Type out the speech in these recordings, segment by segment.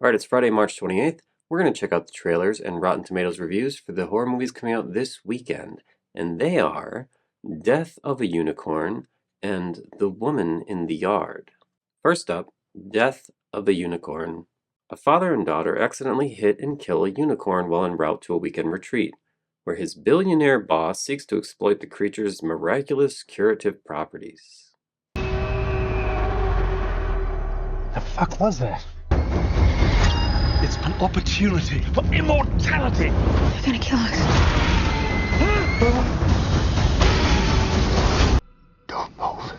Alright, it's Friday, March 28th. We're going to check out the trailers and Rotten Tomatoes reviews for the horror movies coming out this weekend. And they are Death of a Unicorn and The Woman in the Yard. First up, Death of a Unicorn. A father and daughter accidentally hit and kill a unicorn while en route to a weekend retreat, where his billionaire boss seeks to exploit the creature's miraculous curative properties. The fuck was that? It's an opportunity for immortality. They're gonna kill us. Don't move.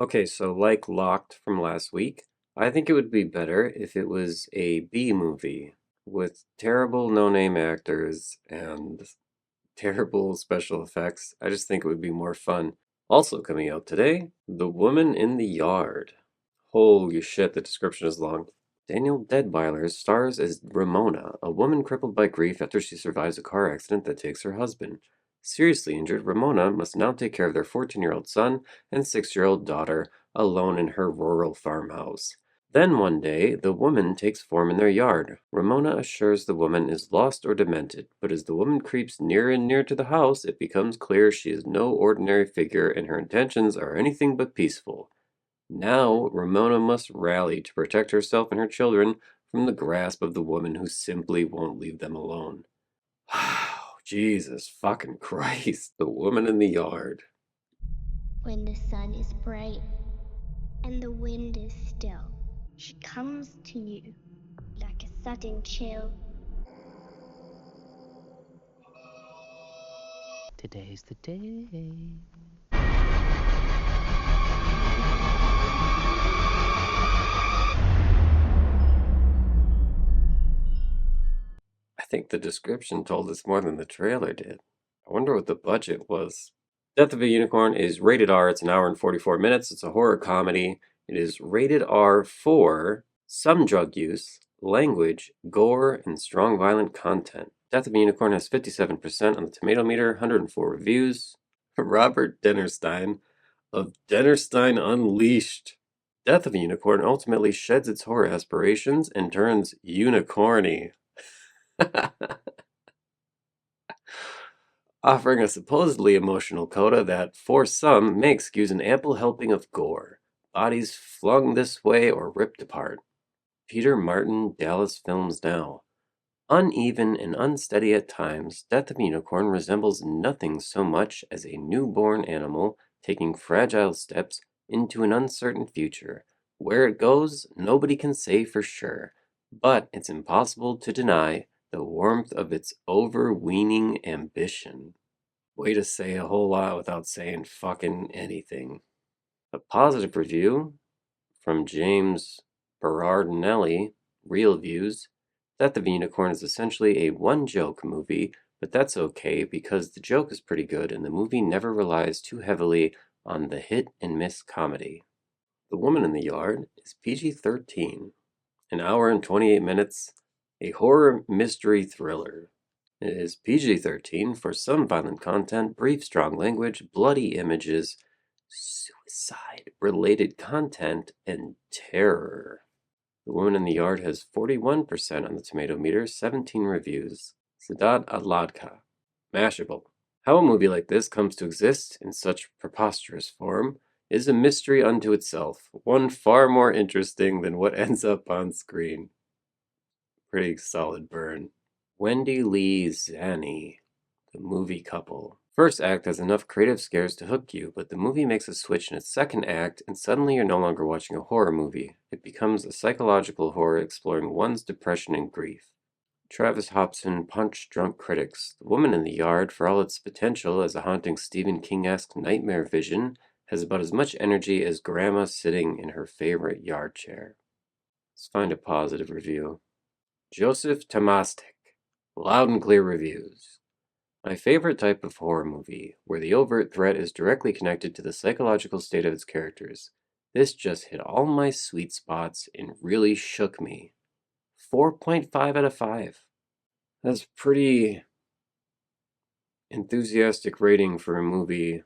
Okay, so like Locked from last week, I think it would be better if it was a B movie with terrible no-name actors and terrible special effects. I just think it would be more fun. Also coming out today, The Woman in the Yard. Holy shit, the description is long. Daniel Deadwyler stars as Ramona, a woman crippled by grief after she survives a car accident that takes her husband. Seriously injured, Ramona must now take care of their 14-year-old son and 6-year-old daughter alone in her rural farmhouse. Then one day, the woman takes form in their yard. Ramona assures the woman is lost or demented, but as the woman creeps nearer and nearer to the house, it becomes clear she is no ordinary figure and her intentions are anything but peaceful. Now, Ramona must rally to protect herself and her children from the grasp of the woman who simply won't leave them alone. Jesus fucking Christ, The Woman in the Yard. When the sun is bright and the wind is still, she comes to you like a sudden chill. Today's the day. I think the description told us more than the trailer did. I wonder what the budget was. Death of a Unicorn is rated R. It's an hour and 44 minutes. It's a horror comedy. It is rated R for some drug use, language, gore, and strong violent content. Death of a Unicorn has 57% on the tomato meter, 104 reviews. Robert Dennerstein of Dennerstein Unleashed. Death of a Unicorn ultimately sheds its horror aspirations and turns unicorny. Offering a supposedly emotional coda that, for some, may excuse an ample helping of gore, bodies flung this way or ripped apart. Peter Martin, Dallas Films Now. Uneven and unsteady at times, Death of a Unicorn resembles nothing so much as a newborn animal taking fragile steps into an uncertain future. Where it goes, nobody can say for sure, but it's impossible to deny the warmth of its overweening ambition. Way to say a whole lot without saying fucking anything. A positive review from James Berardinelli, Real Views. Death of a Unicorn is essentially a one-joke movie, but that's okay because the joke is pretty good and the movie never relies too heavily on the hit-and-miss comedy. The Woman in the Yard is PG-13. An hour and 28 minutes, a horror mystery thriller. It is PG-13 for some violent content, brief strong language, bloody images, suicide-related content, and terror. The Woman in the Yard has 41% on the tomato meter, 17 reviews. Sadat Adladka. Mashable. How a movie like this comes to exist in such preposterous form is a mystery unto itself, one far more interesting than what ends up on screen. Pretty solid burn. Wendy Lee Zani, The Movie Couple. First act has enough creative scares to hook you, but the movie makes a switch in its second act, and suddenly you're no longer watching a horror movie. It becomes a psychological horror exploring one's depression and grief. Travis Hobson, punch-drunk critics. The Woman in the Yard, for all its potential as a haunting Stephen King-esque nightmare vision, has about as much energy as Grandma sitting in her favorite yard chair. Let's find a positive review. Joseph Tomastik. Loud and clear reviews. My favorite type of horror movie, where the overt threat is directly connected to the psychological state of its characters. This just hit all my sweet spots and really shook me. 4.5 out of 5. That's pretty enthusiastic rating for a movie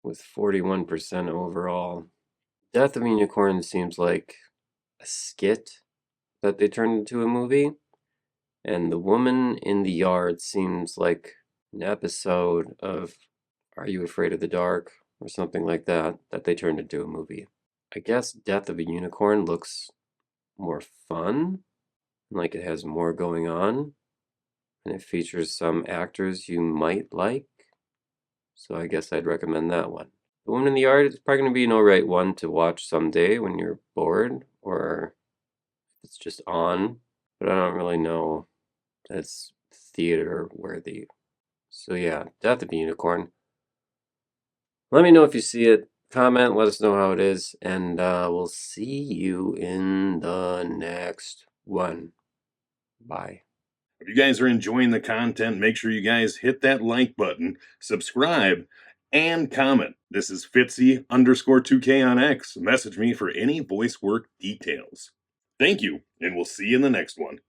with 41% overall. Death of a Unicorn seems like a skit that they turned into a movie, and The Woman in the Yard seems like an episode of Are You Afraid of the Dark or something like that they turned into a movie. I guess Death of a Unicorn looks more fun, like it has more going on, and it features some actors you might like, so I guess I'd recommend that one. The Woman in the Yard is probably going to be an alright one to watch someday when you're bored, or it's just on, but I don't really know if it's theater worthy. So yeah, Death of a Unicorn. Let me know if you see it. Comment, let us know how it is, and we'll see you in the next one. Bye. If you guys are enjoying the content, make sure you guys hit that like button, subscribe, and comment. This is Fitzy_2K on X. Message me for any voice work details. Thank you, and we'll see you in the next one.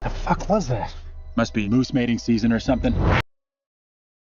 The fuck was that? Must be moose mating season or something.